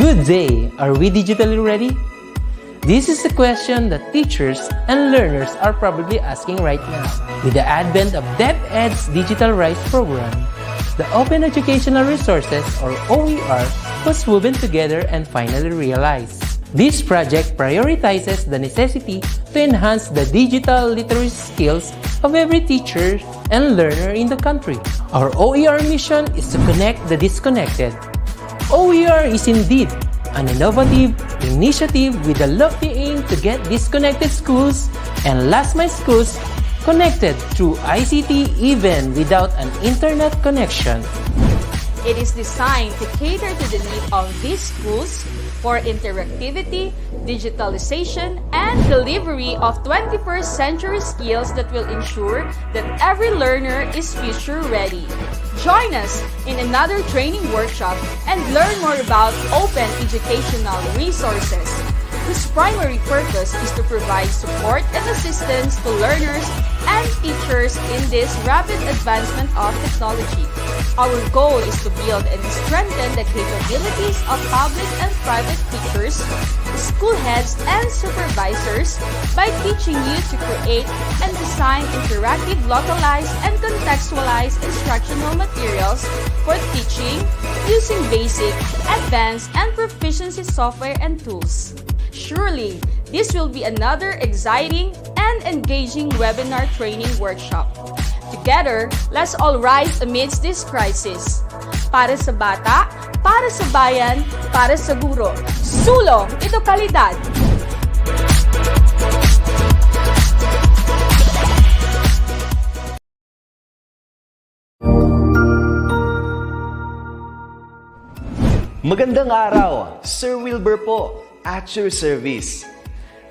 Good day! Are we digitally ready? This is a question that teachers and learners are probably asking right now. With the advent of DepEd's Digital Rights program, the Open Educational Resources, or OER, was woven together and finally realized. This project prioritizes the necessity to enhance the digital literacy skills of every teacher and learner in the country. Our OER mission is to connect the disconnected. OER is indeed an innovative initiative with a lofty aim to get disconnected schools and last-mile schools connected through ICT even without an internet connection. It is designed to cater to the need of these schools for interactivity, digitalization, and delivery of 21st century skills that will ensure that every learner is future ready. Join us in another training workshop and learn more about open educational resources, whose primary purpose is to provide support and assistance to learners and teachers in this rapid advancement of technology. Our goal is to build and strengthen the capabilities of public and private teachers, school heads, and supervisors by teaching you to create and design interactive, localized, and contextualized instructional materials for teaching using basic, advanced, and proficiency software and tools. Surely, this will be another exciting and engaging webinar training workshop. Together, let's all rise amidst this crisis. Para sa bata, para sa bayan, para sa guro. Sulong, ito kalidad! Magandang araw, Sir Wilbur po, at your service.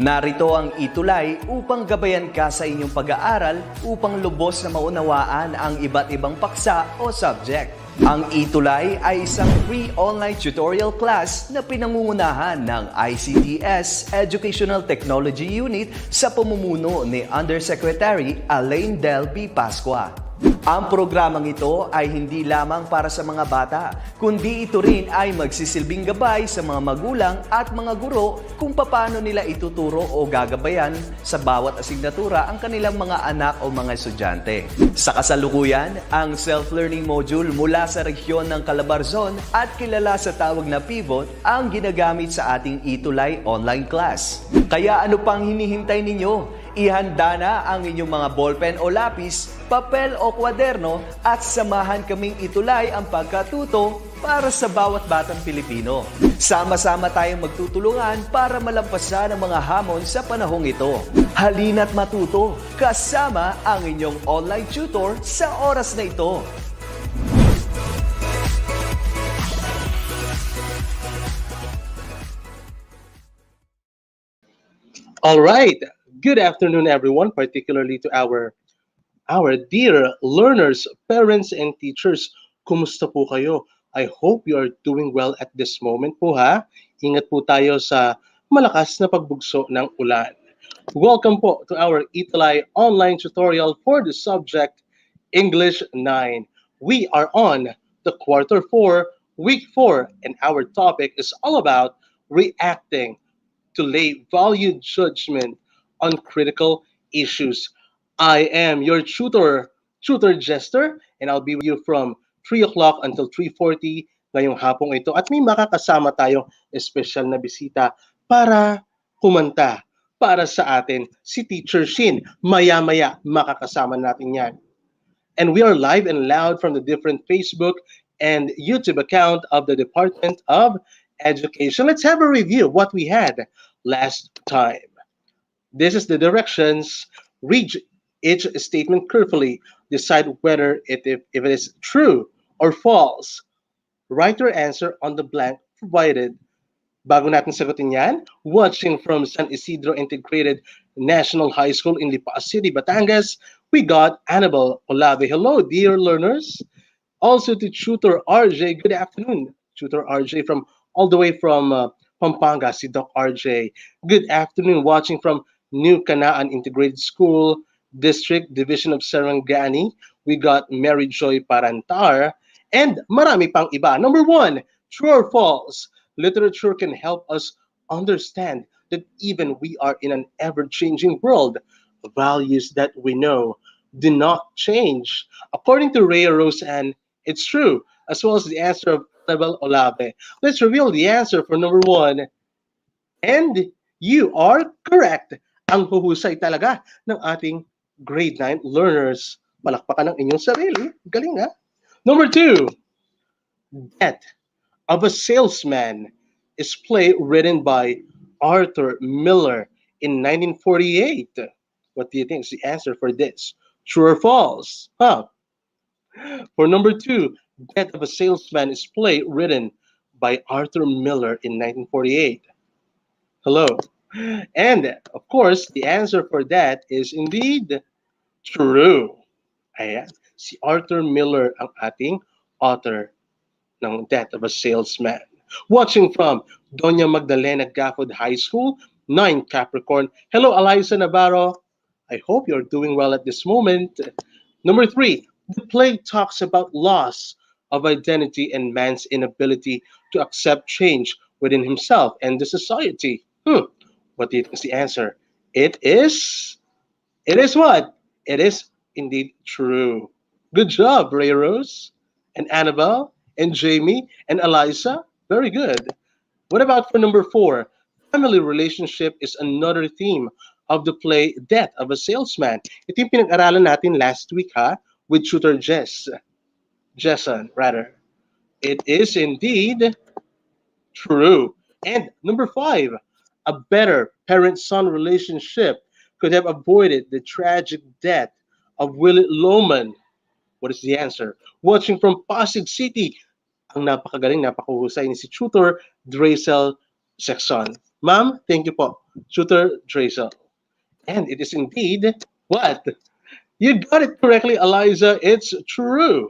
Narito ang ETUlay upang gabayan ka sa inyong pag-aaral upang lubos na maunawaan ang iba't ibang paksa o subject. Ang ETUlay ay isang free online tutorial class na pinangungunahan ng ICT's Educational Technology Unit sa pamumuno ni Undersecretary Elaine Del B. Pascua. Ang programang ito ay hindi lamang para sa mga bata, kundi ito rin ay magsisilbing gabay sa mga magulang at mga guro kung paano nila ituturo o gagabayan sa bawat asignatura ang kanilang mga anak o mga estudyante. Sa kasalukuyan, ang self-learning module mula sa rehiyon ng Calabarzon at kilala sa tawag na Pivot ang ginagamit sa ating ETUlay online class. Kaya ano pang hinihintay ninyo? Ihanda na ang inyong mga ballpen o lapis, papel o kwaderno at samahan kaming itulay ang pagkatuto para sa bawat batang Pilipino. Sama-sama tayong magtutulungan para malampasan ang mga hamon sa panahong ito. Halina't matuto kasama ang inyong online tutor sa oras na ito. All right. Good afternoon, everyone, particularly to our dear learners, parents, and teachers. Kumusta po kayo? I hope you are doing well at this moment po, ha? Ingat po tayo sa malakas na pagbugso ng ulan. Welcome po to our ETUlay online tutorial for the subject English 9. We are on the quarter 4, week 4, and our topic is all about reacting to lay valued judgment on critical issues. I am your tutor Jester, and I'll be with you from 3 o'clock until 3:40 ngayong hapong ito. At may makakasama tayong espesyal na bisita para kumanta para sa atin, si Teacher Shin. Maya-maya makakasama natin yan. And we are live and loud from the different Facebook and YouTube account of the Department of Education. Let's have a review of what we had last time. This is the directions. Read each statement carefully. Decide whether if it is true or false. Write your answer on the blank provided. Bago natin sagutin yan, watching from San Isidro Integrated National High School in Lipa City, Batangas, we got Annabelle Olave. Hello, dear learners. Also to Tutor RJ. Good afternoon, Tutor RJ, from all the way from Pampanga, si Doc RJ. Good afternoon, watching from New Canaan Integrated School, District Division of Sarangani. We got Mary Joy Parantar, and marami pang iba. Number 1, true or false? Literature can help us understand that even we are in an ever-changing world, values that we know do not change. According to Ray Rose, and it's true, as well as the answer of Annabel Olave. Let's reveal the answer for number one. And you are correct. Ang huhusay talaga ng ating grade 9 learners. Palakpakan ng inyong sarili. Galing ha? Number two, Death of a Salesman is play written by Arthur Miller in 1948. What do you think is the answer for this? True or false? Huh? For number two, Death of a Salesman is play written by Arthur Miller in 1948. Hello. And of course, the answer for that is indeed true. Ayan. Si Arthur Miller ang ating author ng Death of a Salesman. Watching from Doña Magdalena Gafford High School, 9 Capricorn. Hello, Eliza Navarro. I hope you're doing well at this moment. Number three, the play talks about loss of identity and man's inability to accept change within himself and the society. What do you think is the answer? It is what? It is indeed true. Good job, Ray Rose and Annabelle and Jamie and Eliza. Very good. What about for number four? Family relationship is another theme of the play Death of a Salesman. Ito yung pinag-aralan natin last week ha, with tutor Jesson rather. It is indeed true. And number five, a better parent-son relationship could have avoided the tragic death of Willie Loman. What is the answer? Watching from Pasig City, ang napakagaling, napakahusay ni si Tutor Drazel Sexton. Ma'am, thank you po, Tutor Drazel. And it is indeed what? You got it correctly, Eliza. It's true.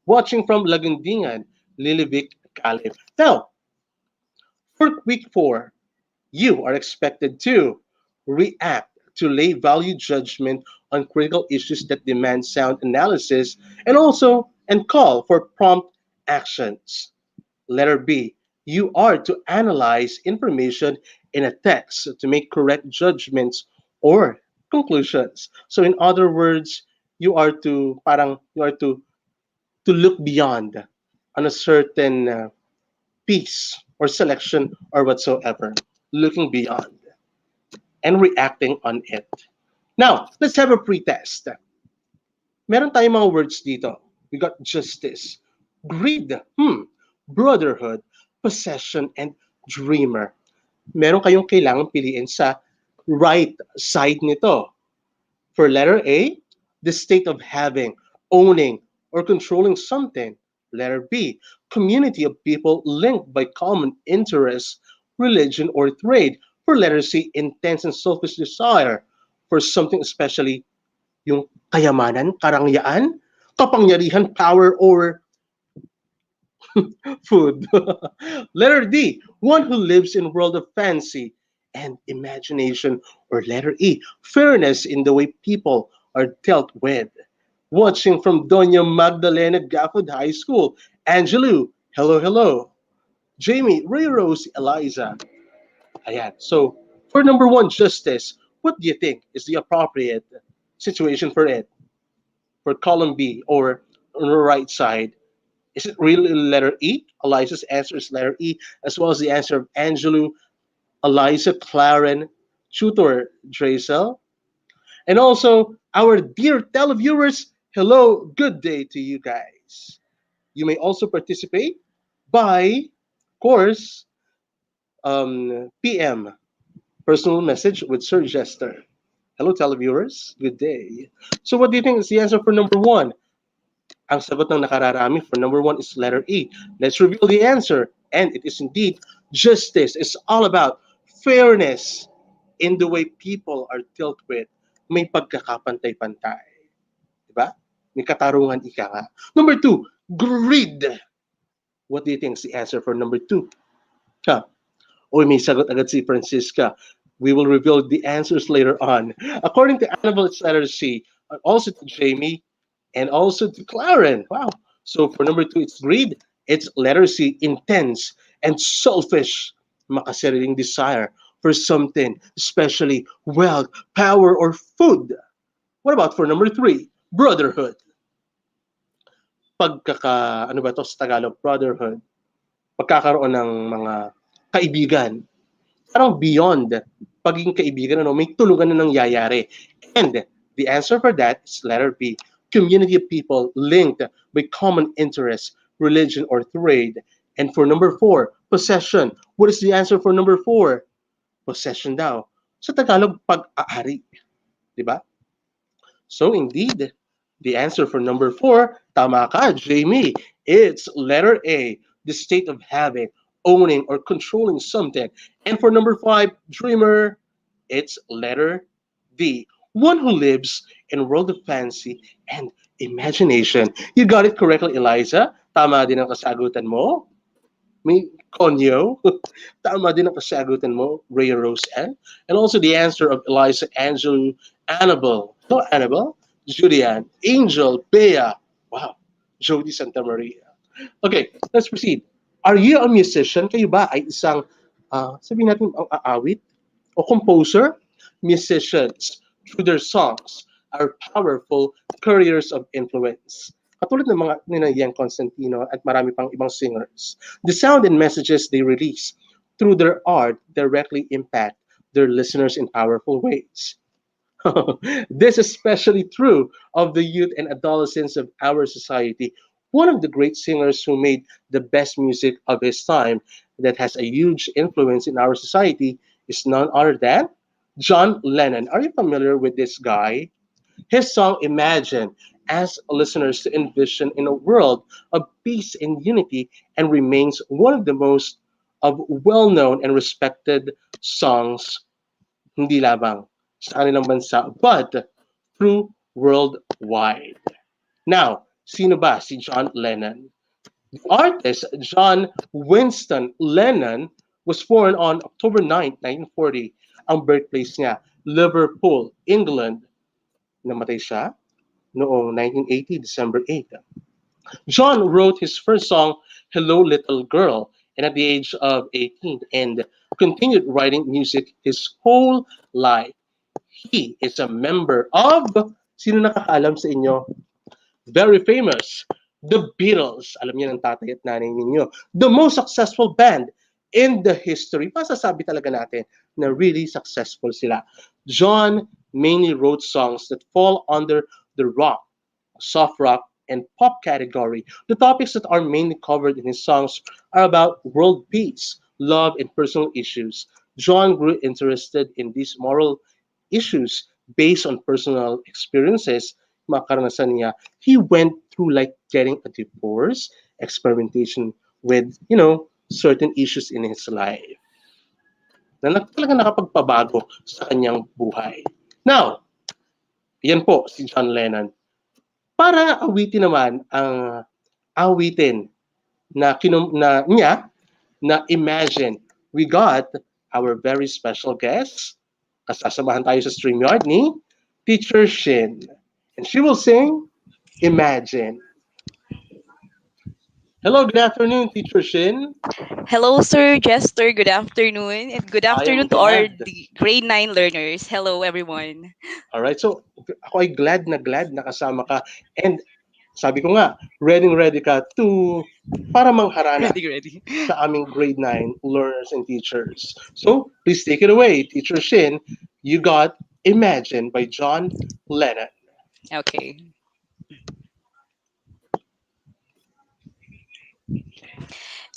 Watching from Lagundingan, Lilivic Caleb. Now, for week 4, you are expected to react to lay value judgment on critical issues that demand sound analysis and call for prompt actions. Letter B, you are to analyze information in a text to make correct judgments or conclusions. So in other words, you are to look beyond on a certain piece or selection or whatsoever, looking beyond and reacting on it. Now, let's have a pretest. Meron tayong mga words dito. We got justice, greed, brotherhood, possession, and dreamer. Meron kayong kailangang piliin sa right side nito. For letter A, the state of having, owning, or controlling something. Letter B, community of people linked by common interests, religion, or trade. For letter C, intense and selfish desire for something, especially yung kayamanan, karangyaan, kapangyarihan, power, or food. Letter D, one who lives in a world of fancy and imagination. Or letter E, fairness in the way people are dealt with. Watching from Doña Magdalena Gafford High School, Angelou, hello, hello. Jamie, Ray Rose, Eliza. Ayan. So, for number one, justice, what do you think is the appropriate situation for it? For column B or on the right side? Is it really letter E? Eliza's answer is letter E, as well as the answer of Angelou, Eliza, Claren, Tutor Drazel. And also, our dear televiewers, hello, good day to you guys. You may also participate by, of course, PM, personal message with Sir Jester. Hello, televiewers. Good day. So what do you think is the answer for number one? Ang sagot ng nakararami for number one is letter E. Let's reveal the answer. And it is indeed justice. It's all about fairness in the way people are dealt with. May pagkakapantay-pantay. Diba? May katarungan ika nga. Number two, greed. What do you think is the answer for number two? Oy, may sagot agad si Francisca. We will reveal the answers later on. According to Annabelle, it's letter C. Also to Jamie, and also to Claren. Wow. So for number two, it's greed. It's letter C, intense and selfish, makasariling desire for something, especially wealth, power, or food. What about for number three? Brotherhood. Ano ba to sa Tagalog? Brotherhood. Pagkakaroon ng mga kaibigan. Parang beyond pagiging kaibigan, ano, may tulungan na nangyayari. And the answer for that is letter B. Community of people linked by common interests, religion, or trade. And for number four, possession. What is the answer for number four? Possession daw. Sa Tagalog, pag-aari. Di ba? So indeed, the answer for number four, tama ka, Jamie. It's letter A, the state of having, owning, or controlling something. And for number five, dreamer, it's letter D, one who lives in a world of fancy and imagination. You got it correctly, Eliza. Tama din ang kasagutan mo. May Konyo. Tama din ang kasagutan mo, Ray Rose N. And also the answer of Eliza, Angelo, Annabelle. No, Annabelle? Julian, Angel, Bea. Wow. Jody Santa Maria. Okay, let's proceed. Are you a musician? Kayo ba ay isang, sabihin natin, aawit o composer? Musicians, through their songs, are powerful couriers of influence. Katulad ng mga nina Yang Constantino at marami pang ibang singers. The sound and messages they release through their art directly impact their listeners in powerful ways. This is especially true of the youth and adolescents of our society. One of the great singers who made the best music of his time that has a huge influence in our society is none other than John Lennon. Are you familiar with this guy? His song Imagine asks listeners to envision in a world of peace and unity and remains one of the most of well-known and respected songs hindi labang sa kanilang bansa but through worldwide. Now, sino ba si John Lennon? The artist John Winston Lennon was born on October 9, 1940. Ang birthplace niya, Liverpool, England. Namatay siya noong 1980, December 8. John wrote his first song, Hello Little Girl, and at the age of 18 and continued writing music his whole life. He is a member of, sino nakakaalam sa inyo? Very famous, The Beatles. Alam niyo ng tatay at nanay ninyo. The most successful band in the history. Masasabi talaga natin na really successful sila. John mainly wrote songs that fall under the rock, soft rock, and pop category. The topics that are mainly covered in his songs are about world peace, love, and personal issues. John grew interested in these moral issues based on personal experiences, mga karanasan niya. He went through like getting a divorce, experimentation with, certain issues in his life na talaga nakapagpabago sa kanyang buhay. Now, yan po si John Lennon. Para awitin naman ang awitin na niya na Imagine, we got our very special guest. Kasasamahan tayo sa StreamYard ni Teacher Shin. And she will sing Imagine. Hello, good afternoon, Teacher Shin. Hello, Sir Jester. Good afternoon. And good I am afternoon to our glad. grade 9 learners. Hello, everyone. Alright, so ako ay glad na kasama ka. And sabi ko nga, ready ka to para mangharana Ready. sa aming grade 9 learners and teachers. So, please take it away, Teacher Shin. You got Imagine by John Lennon. Okay.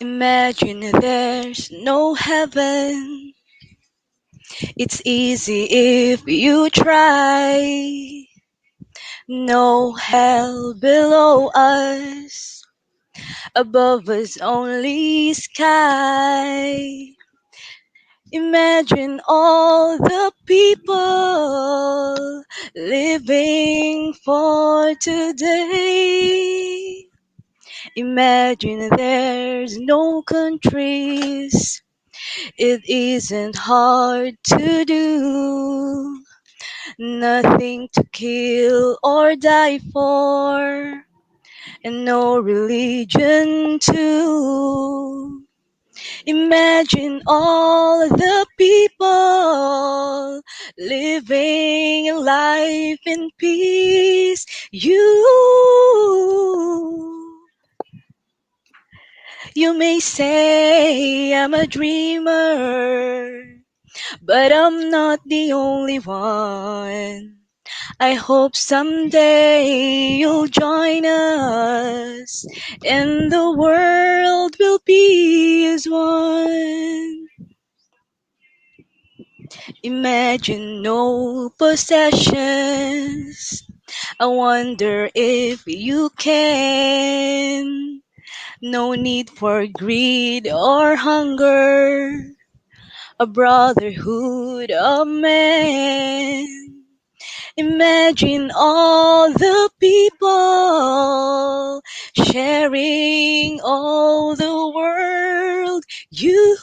Imagine there's no heaven. It's easy if you try. No hell below us. Above us only sky. Imagine all the people living for today. Imagine there's no countries. It isn't hard to do. Nothing to kill or die for. And no religion too. Imagine all the people living a life in peace. You may say I'm a dreamer, but I'm not the only one. I hope someday you'll join us and the world will be as one. Imagine no possessions. I wonder if you can. No need for greed or hunger. A brotherhood of men. Imagine all the people sharing all the world. You.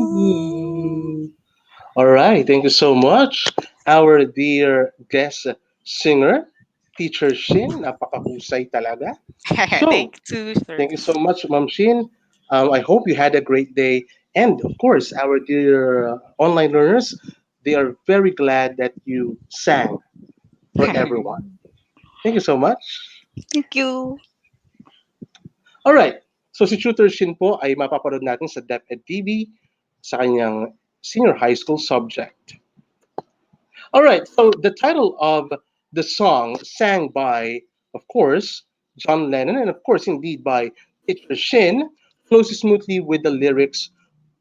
Mhm. All right, thank you so much, our dear guest singer, Teacher Shin. Napakahusay talaga. So, Thank you, sir. thank you so much, Ma'am Shin. I hope you had a great day. And of course, our dear online learners, they are very glad that you sang for everyone. Thank you so much. Thank you. All right. So si Tutor Shin po ay mapapanood natin sa DepEd TV sa kanyang senior high school subject. All right. So the title of the song sang by, of course, John Lennon and of course indeed by Teacher Shin flows smoothly with the lyrics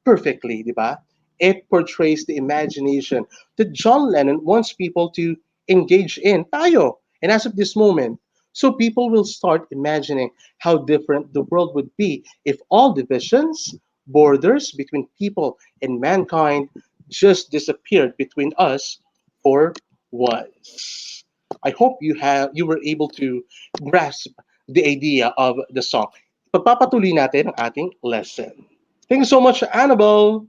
perfectly, di ba? It portrays the imagination that John Lennon wants people to engage in, tayo, and as of this moment. So people will start imagining how different the world would be if all divisions, borders between people and mankind just disappeared between us for once. I hope you were able to grasp the idea of the song. Pagpapatuloy natin ang ating lesson. Thank you so much, Annabelle.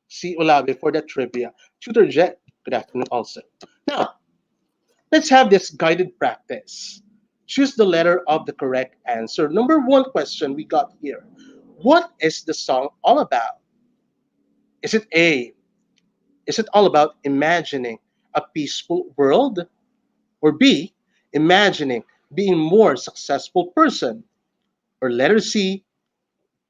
See Olabe for that trivia. Tutor Jet, good afternoon also. Now, let's have this guided practice. Choose the letter of the correct answer. Number one question we got here. What is the song all about? Is it A? Is it all about imagining a peaceful world? Or B, imagining being more successful person? Or letter C,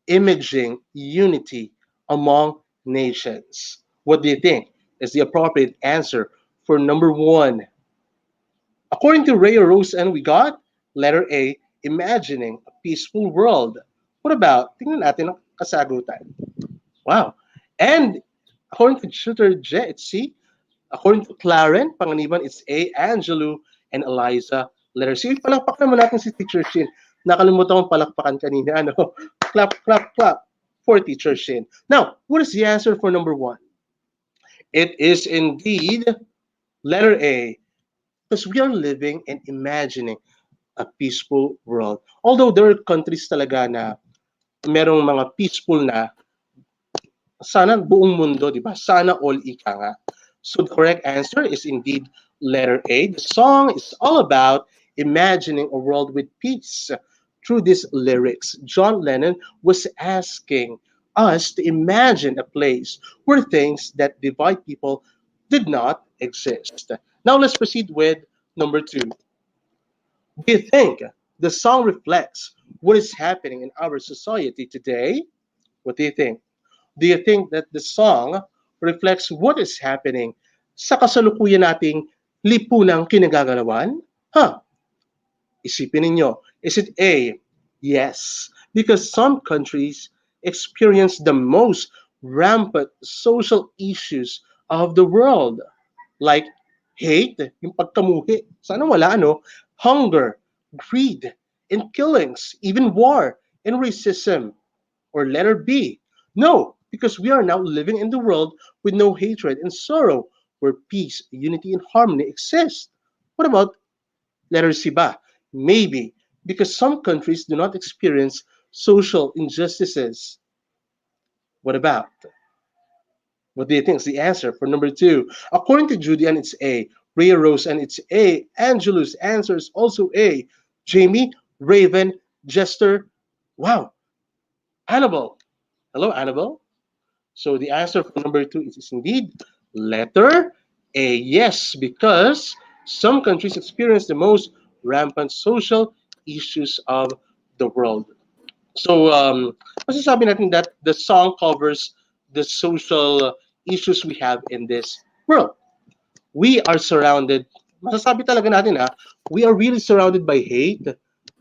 imaging unity among nations? What do you think is the appropriate answer for number one? According to Ray Rosen, we got letter A, imagining a peaceful world. What about, tingnan natin ang kasagutan. Wow. And according to Shooter J, it's C. According to Claren, panganiban, it's A, Angelo, and Eliza. Letter C. Palakpakan naman natin si Teacher Shin. Nakalimutan kong palakpakan kanina. Ano? Clap, clap, clap for Teacher Shin. Now, what is the answer for number one? It is indeed letter A, because we are living and imagining a peaceful world. Although there are countries talaga na merong mga peaceful na, sana buong mundo, di ba? Sana all ika nga. So the correct answer is indeed letter A. The song is all about imagining a world with peace. Through these lyrics, John Lennon was asking us to imagine a place where things that divide people did not exist. Now let's proceed with number two. Do you think the song reflects what is happening in our society today? What do you think? Do you think that the song reflects what is happening sa kasalukuyan nating lipunang kinagagalawan? Huh? Isipin ninyo, is it A? Yes, because some countries experience the most rampant social issues of the world, like hate, yung pagkamuhi, sana wala ano, hunger, greed, and killings, even war and racism. Or letter B, no, because we are now living in the world with no hatred and sorrow, where peace, unity, and harmony exist. What about letter C ba? Maybe, because some countries do not experience social injustices. What about? What do you think is the answer for number two? According to Julian, it's A. Rhea Rose, and it's A. Angelus answer is also A. Jamie, Raven, Jester. Wow. Annabelle, Hello, Annabelle. So the answer for number two is indeed letter A. Yes, because some countries experience the most rampant social issues of the world. So, masasabi natin that the song covers the social issues we have in this world. We are surrounded, masasabi talaga natin we are really surrounded by hate,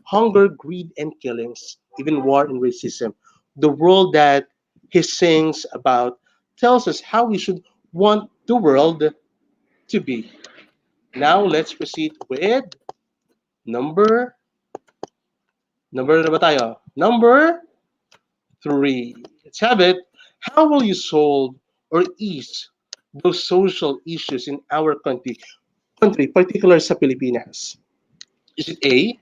hunger, greed, and killings, even war and racism. The world that he sings about tells us how we should want the world to be. Now let's proceed with number number na ba tayo? Number three. Let's have it. How will you solve or ease those social issues in our country, particular sa Pilipinas? Is it A,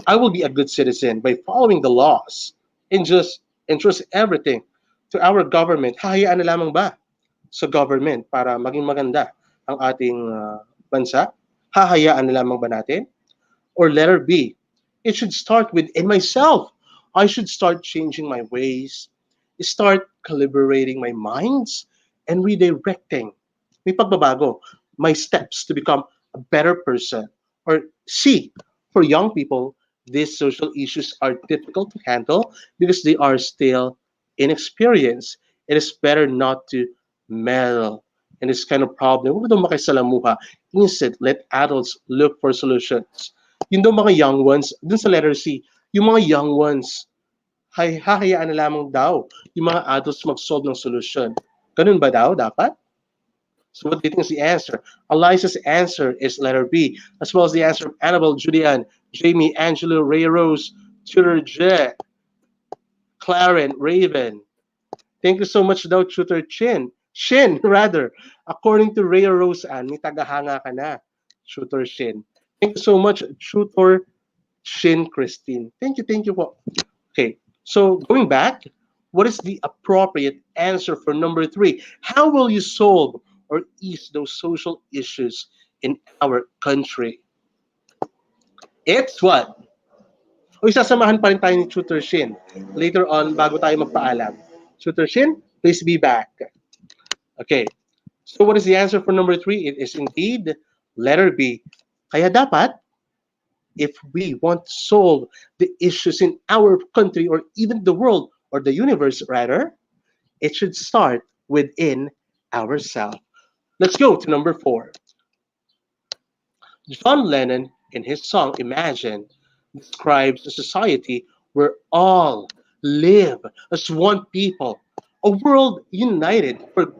I will be a good citizen by following the laws and just entrust everything to our government? Hahayaan na lamang ba sa government para maging maganda ang ating bansa? Hahayaan na lamang ba natin? Or letter B, it should start within myself. I should start changing my ways, start calibrating my minds, and redirecting may pagbabago, my steps to become a better person. Or C, for young people, these social issues are difficult to handle because they are still inexperienced. It is better not to meddle in this kind of problem. Huwag daw makisalamuha. Instead, let adults look for solutions. Yung daw mga young ones, dun sa letter C, yung mga young ones, hahayaan na lamang daw yung mga adults mag-solve ng solution. Ganun ba daw dapat? So what do you think is the answer? Eliza's answer is letter B, as well as the answer of Annabelle, Julian, Jamie, Angelo, Ray Rose, Tutor J, Claren, Raven. Thank you so much daw, Tutor Chin. Shin, rather. According to Ray Rose, may tagahanga ka na, Tutor Shin. Thank you so much, Tutor Shin Christine. Thank you po. Okay, so going back, what is the appropriate answer for number three? How will you solve or ease those social issues in our country? It's what? O isasamahan pa rin tayo ni Tutor Shin later on bago tayo magpaalam. Tutor Shin, please be back. Okay, so what is the answer for number three? It is indeed letter B. Kaya dapat, if we want to solve the issues in our country or even the world or the universe rather, it should start within ourselves. Let's go to number four. John Lennon, in his song Imagine, describes a society where all live as one people, a world united for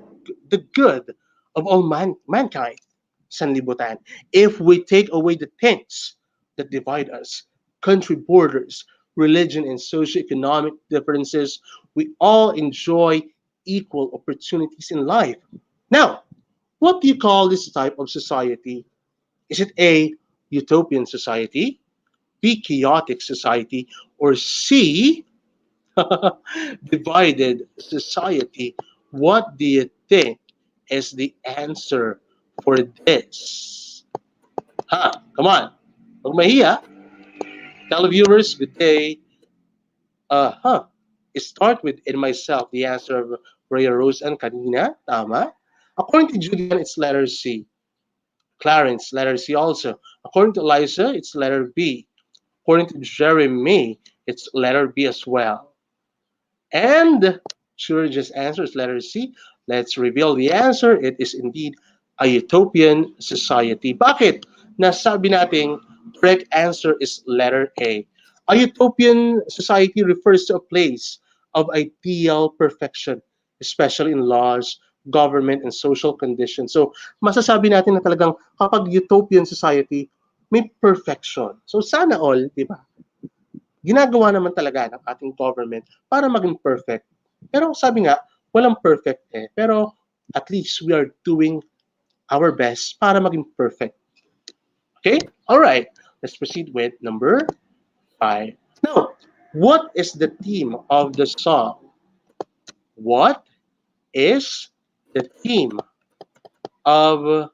the good of all mankind. Sanlibutan. If we take away the things that divide us, country borders, religion, and socioeconomic differences, we all enjoy equal opportunities in life. Now, what do you call this type of society? Is it A, utopian society, B, chaotic society, or C, divided society? What do you think is the answer for this? Come on. Huwag mahiya. Tell the viewers, good day. Start with in myself, the answer of Rhea Rose and kanina. Tama. According to Julian, it's letter C. Clarence, letter C also. According to Eliza, it's letter B. According to Jeremy, it's letter B as well. And George's answer is letter C. Let's reveal the answer. It is indeed a utopian society. Bakit? Nasabi nating correct answer is letter A. A utopian society refers to a place of ideal perfection, especially in laws, government, and social conditions. So, masasabi natin na talagang kapag utopian society, may perfection. So, sana all, di ba? Ginagawa naman talaga ng ating government para maging perfect. Pero sabi nga, walang perfect eh. Pero at least we are doing our best para maging perfect. Okay? All right. Let's proceed with number 5. Now, what is the theme of the song? What is the theme of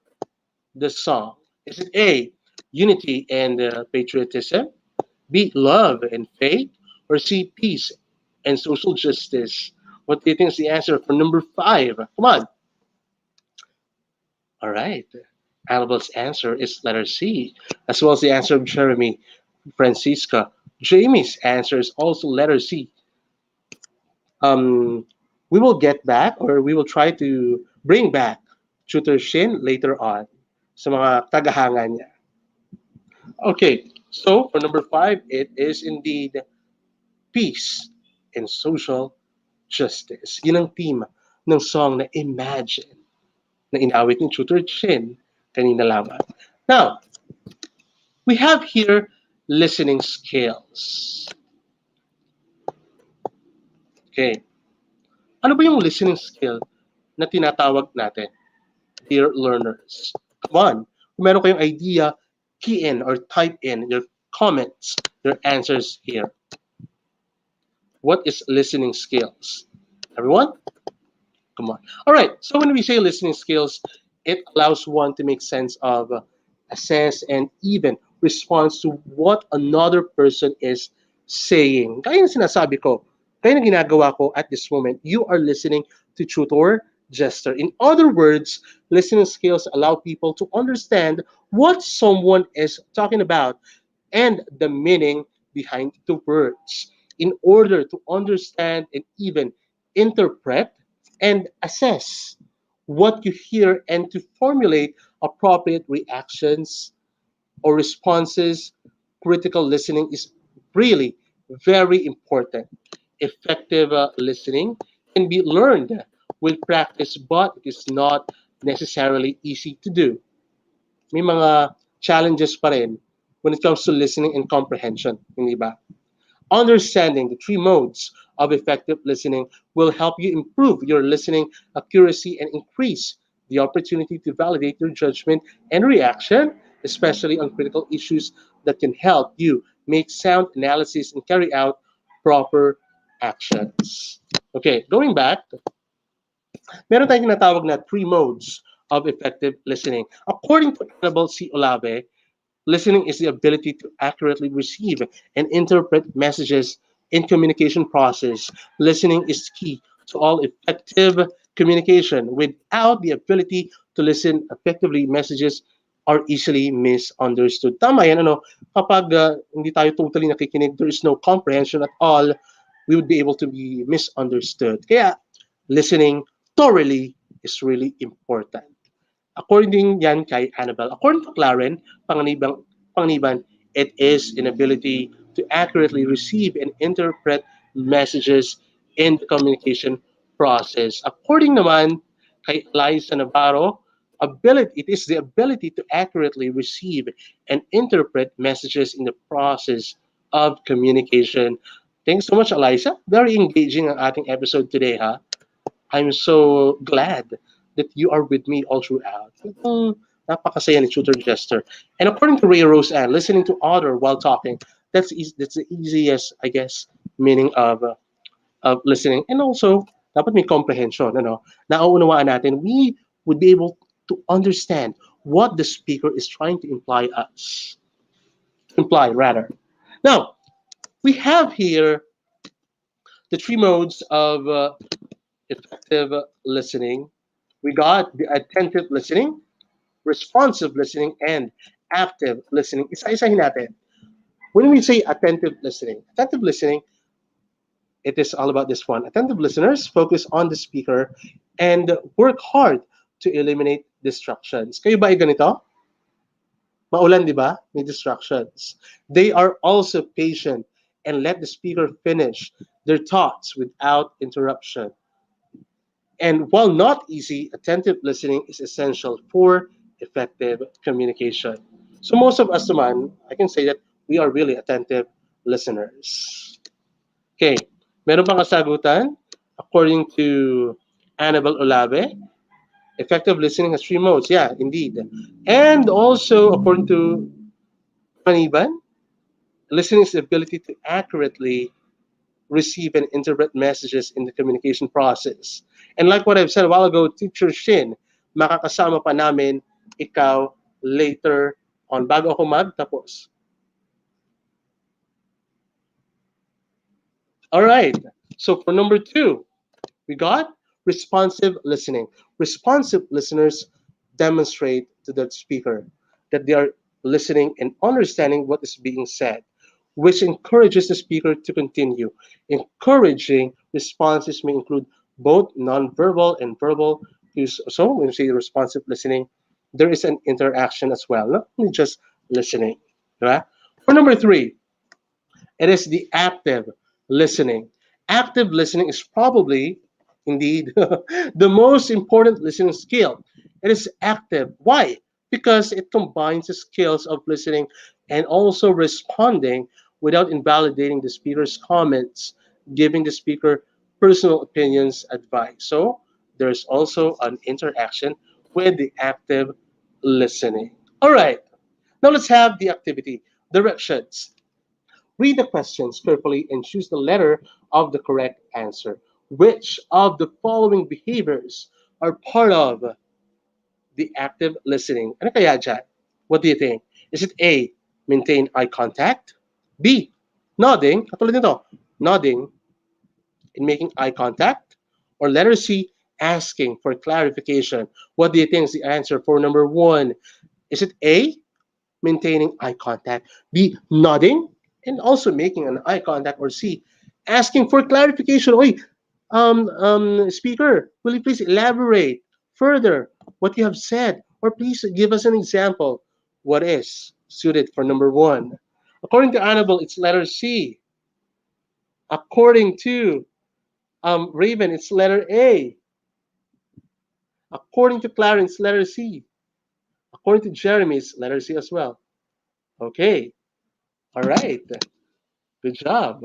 the song? Is it A, unity and patriotism? B, love and faith? Or C, peace and social justice? What do you think is the answer for number 5? Come on. All right. Annabelle's answer is letter C, as well as the answer of Jeremy, Francisca. Jamie's answer is also letter C. Um, we will get back, or we will try to bring back Tutor Shin later on sa mga tagahanga niya. Okay, so for number 5, it is indeed peace and social justice. Yun ang theme ng song na Imagine na inawit ni Tutor Shin kanina lamang. Now, we have here listening skills. Okay. Ano ba yung listening skill na tinatawag natin, dear learners? Come on. Kung meron kayong idea, key in or type in your comments, your answers here. What is listening skills? Everyone? Come on. All right. So when we say listening skills, it allows one to make sense of, assess, and even respond to what another person is saying. Kaya yung sinasabi ko, kaya yung ginagawa ko at this moment, you are listening to tutor gesture. In other words, listening skills allow people to understand what someone is talking about and the meaning behind the words in order to understand and even interpret and assess what you hear and to formulate appropriate reactions or responses. Critical listening is really very important. Effective listening can be learned with practice, but it is not necessarily easy to do. May mga challenges pa rin when it comes to listening and comprehension, hindi ba? Understanding the 3 modes of effective listening will help you improve your listening accuracy and increase the opportunity to validate your judgment and reaction, especially on critical issues that can help you make sound analysis and carry out proper actions. Okay, going back, meron tayong tinatawag na 3 modes of effective listening. According to Annabelle C. Olave, listening is the ability to accurately receive and interpret messages in communication process. Listening is key to all effective communication. Without the ability to listen effectively, messages are easily misunderstood. Tama yan, ano? Kapag hindi tayo totally nakikinig, there is no comprehension at all, we would be able to be misunderstood. Kaya, listening thoroughly is really important. According yan kay Annabelle, according to Claren, Panganiban, it is an ability to accurately receive and interpret messages in the communication process. According naman kay Liza Navarro, it is the ability to accurately receive and interpret messages in the process of communication. Thanks so much, Eliza. Very engaging ang ating episode today, ha? I'm so glad that you are with me all throughout. Napakasaya ni Tutor Jester. And according to Ray Rose Ann, listening to other while talking, that's the easiest, I guess, meaning of listening. And also, dapat may comprehension. Ano? Nauunawaan natin, we would be able to understand what the speaker is trying to imply rather. Now, we have here the 3 modes of effective listening. We got the attentive listening, responsive listening, and active listening. Isa-isahin natin. When we say attentive listening, it is all about this one. Attentive listeners focus on the speaker and work hard to eliminate distractions. Kayo ba ay ganito? Maulan, di ba? May distractions. They are also patient and let the speaker finish their thoughts without interruption. And while not easy, attentive listening is essential for effective communication. So most of us naman, I can say that we are really attentive listeners. Okay, meron pang kasagutan? According to Annabelle Olave, effective listening has 3 modes. Yeah, indeed. And also, according to Paniban, listening is the ability to accurately receive and interpret messages in the communication process. And like what I've said a while ago, Teacher Shin, makakasama pa namin ikaw later on. Bago ako magtapos. All right. So for number 2, We got responsive listening. Responsive listeners demonstrate to the speaker that they are listening and understanding what is being said, which encourages the speaker to continue. Encouraging responses may include both nonverbal and verbal cues. So when you say responsive listening, there is an interaction as well, not only just listening. Right? For number three, it is the active listening. Active listening is probably, indeed, the most important listening skill. It is active. Why? Because it combines the skills of listening and also responding without invalidating the speaker's comments, giving the speaker personal opinions, advice. So there's also an interaction with the active listening. All right, now let's have the activity directions. Read the questions carefully and choose the letter of the correct answer. Which of the following behaviors are part of the active listening? Ano kaya dyan? What do you think? Is it A, maintain eye contact? B, nodding, katulad nito, nodding and making eye contact? Or letter C, asking for clarification? What do you think is the answer for number one? Is it A, maintaining eye contact, B, nodding, and also making an eye contact, or C, asking for clarification? Oy, speaker, will you please elaborate further what you have said, or please give us an example? What is suited for number one? According to Annabelle, it's letter C. According to Raven, it's letter A. According to Clarence, letter C. According to Jeremy, it's letter C as well. Okay, all right. Good job.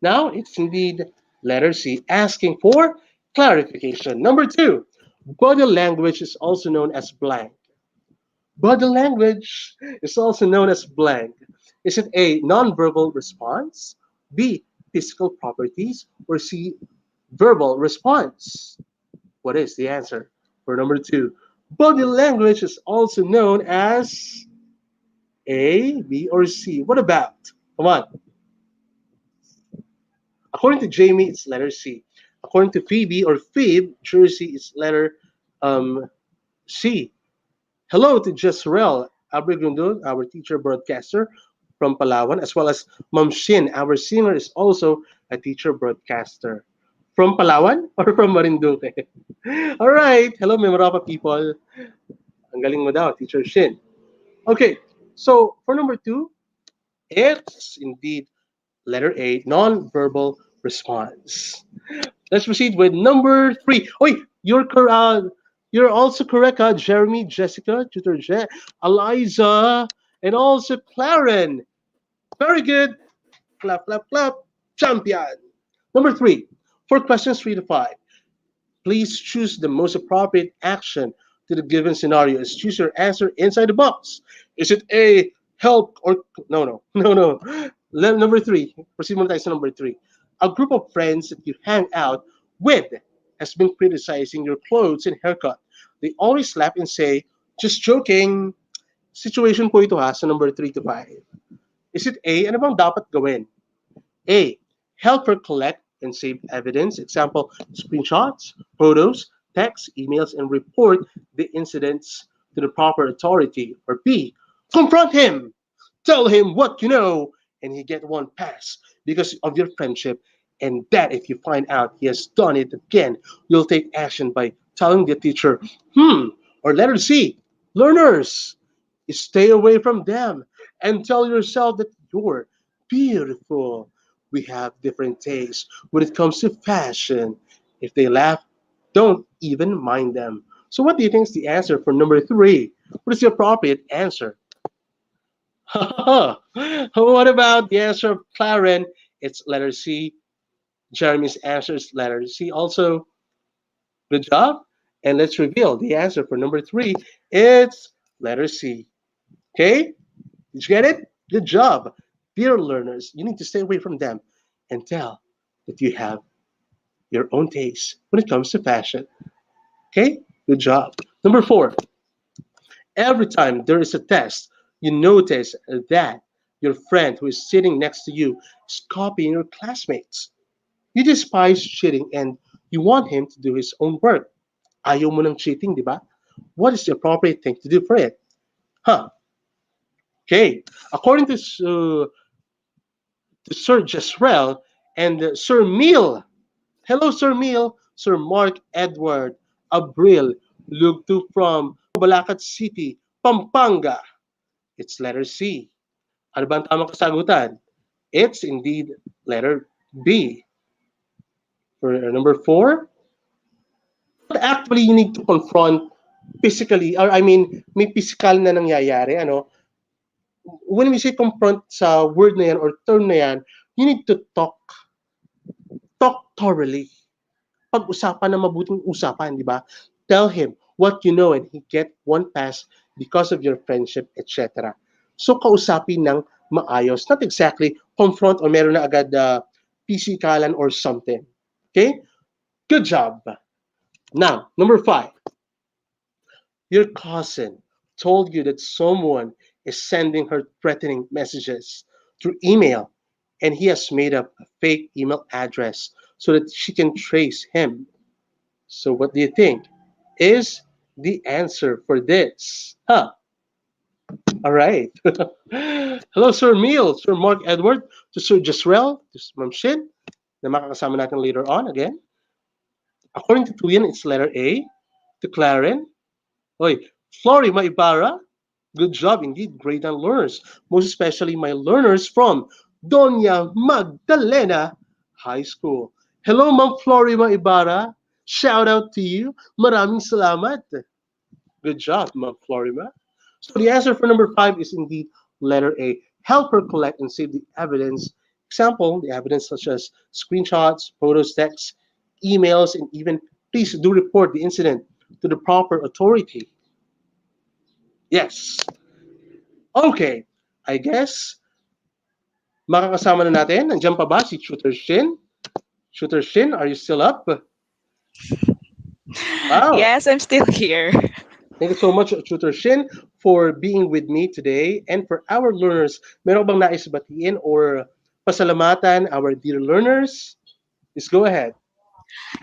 Now it's indeed letter C, asking for clarification. Number two, body language is also known as blank. Body language is also known as blank. Is it A, nonverbal response, B, physical properties, or C, verbal response? What is the answer for number two? Body language is also known as A, B, or C. What about? Come on. According to Jamie, it's letter C. According to Phoebe or Phoebe, Jersey, it's letter C. Hello to Jezreel Abrigundo, our teacher broadcaster from Palawan, as well as Ma'am Shin, our singer, is also a teacher broadcaster. From Palawan or from Marinduque? All right. Hello, Memorapa people. Ang galing mo daw, Teacher Shin. Okay, so for number two, it's indeed letter A, non-verbal response. Let's proceed with number three. Wait, you're also correct, Jeremy, Jessica, Tutor Je, Eliza, and also Claren. Very good. Clap, clap, clap. Champion. Number three, for questions 3 to 5, please choose the most appropriate action to the given scenario. Is choose your answer inside the box. Is it A, help, or no. Number three, proceed muna tayo sa number three. A group of friends that you hang out with has been criticizing your clothes and haircut. They always laugh and say, just joking. Situation po ito sa number 3 to 5. Is it A, ano bang dapat gawin? A, help her collect and save evidence. Example, screenshots, photos, texts, emails, and report the incidents to the proper authority. Or B, confront him. Tell him what you know, and you get one pass because of your friendship. And that if you find out he has done it again, you'll take action by telling the teacher, or letter C, learners, stay away from them and tell yourself that you're beautiful. We have different tastes when it comes to fashion. If they laugh, don't even mind them. So what do you think is the answer for number three? What is the appropriate answer? What about the answer of Claren? It's letter C. Jeremy's answer is letter C. Also, good job. And let's reveal the answer for number three. It's letter C. Okay? Did you get it? Good job. Dear learners, you need to stay away from them and tell that you have your own taste when it comes to fashion. Okay? Good job. Number 4, every time there is a test, you notice that your friend who is sitting next to you is copying your classmates. You despise cheating and You want him to do his own work. Ayaw mo ng cheating, di ba? What is the appropriate thing to do for it? Okay. According to Sir Jesrel and Sir Mill. Hello, Sir Mill. Sir Mark Edward Abril Lugtu from Balacat City, Pampanga. It's letter C. Ano ba ang tamang kasagutan? It's indeed letter B. For number 4, but actually you need to confront physically, or I mean, may physical na nangyayari, ano? When we say confront sa word na yan or term na yan, you need to talk thoroughly. Pag-usapan na mabuting usapan, di ba? Tell him what you know and he get one pass because of your friendship, etc. So, kausapin ng maayos. Not exactly confront or meron na agad pisikalan or something. Okay? Good job. Now, number 5. Your cousin told you that someone is sending her threatening messages through email and he has made up a fake email address so that she can trace him. So what do you think is the answer for this? All right. Hello, Sir Mill, Sir Mark Edward, to Sir Jesrel, to Ma'am Shin, na makakasama natin later on again. According to Tuyan, it's letter A. To Claren, Flory Maibara, good job indeed, great and learners, most especially my learners from Doña Magdalena High School. Hello, Ma'am Flory Maibara. Shout out to you. Maraming salamat. Good job, Ma'am Florima. So the answer for number 5 is indeed letter A. Help her collect and save the evidence. Example, the evidence such as screenshots, photos, texts, emails, and even please do report the incident to the proper authority. Yes. Okay. I guess makakasama na natin. Nandiyan pa ba si Tutor Shin? Tutor Shin, are you still up? Wow. Yes, I'm still here. Thank you so much, Tutor Shin, for being with me today. And for our learners, meron bang nais batiin or pasalamatan our dear learners? Please go ahead.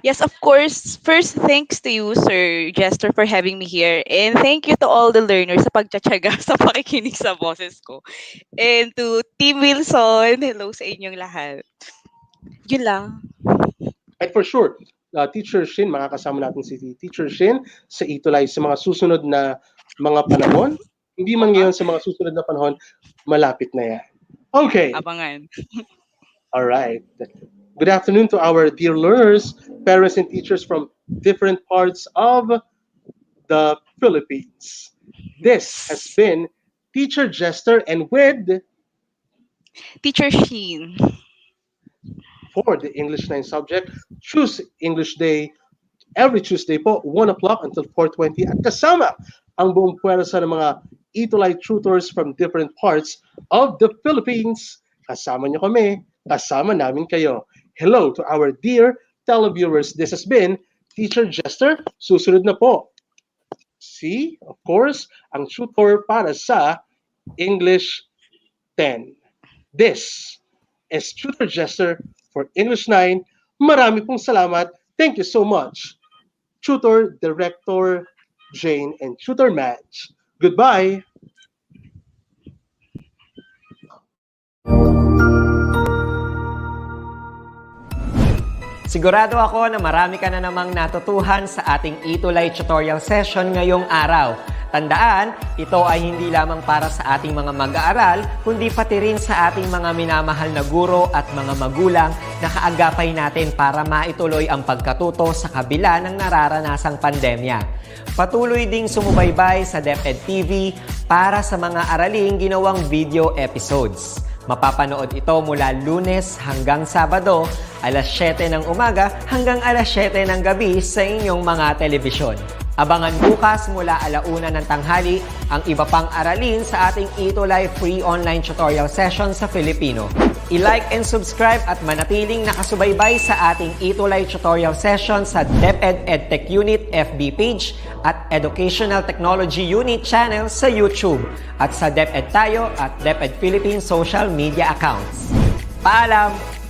Yes, of course. First, thanks to you, Sir Jester, for having me here. And thank you to all the learners sa pagtsatsaga sa pakikinig sa boses ko. And to Team Wilson, hello sa inyong lahat. Yun lang. And for sure, Teacher Shin, makakasama natin si Teacher Shin sa ETUlay sa mga susunod na mga panahon. Hindi man ngayon, sa mga susunod na panahon, malapit na yan. Okay. Abangan. All right. Good afternoon to our dear learners, parents, and teachers from different parts of the Philippines. This has been Teacher Jester and with Teacher Sheen. for the English 9 subject, Choose English Day, every Tuesday po, 1 o'clock until 4:20. At kasama ang buong puwersa ng mga ETUlay tutors from different parts of the Philippines. Kasama nyo kami, kasama namin kayo. Hello to our dear televiewers. This has been Teacher Jester. Susunod na po. Si, of course, ang tutor para sa English 10. This is Tutor Jester for English 9. Marami pong salamat. Thank you so much. Tutor, Director Jane, and Tutor Madge. Goodbye. Sigurado ako na marami ka na namang natutuhan sa ating ETUlay tutorial session ngayong araw. Tandaan, ito ay hindi lamang para sa ating mga mag-aaral, kundi pati rin sa ating mga minamahal na guro at mga magulang na kaagapay natin para maituloy ang pagkatuto sa kabila ng nararanasang pandemya. Patuloy ding sumubaybay sa DepEd TV para sa mga araling ginawang video episodes. Mapapanood ito mula Lunes hanggang Sabado, alas 7 ng umaga hanggang alas 7 ng gabi sa inyong mga telebisyon. Abangan bukas mula 1:00 ng tanghali ang iba pang aralin sa ating ETUlay free online tutorial session sa Filipino. I-like and subscribe at manatiling nakasubaybay sa ating ETUlay tutorial session sa DepEd Edtech Unit FB page at Educational Technology Unit channel sa YouTube at sa DepEd Tayo at DepEd Philippines social media accounts. Paalam!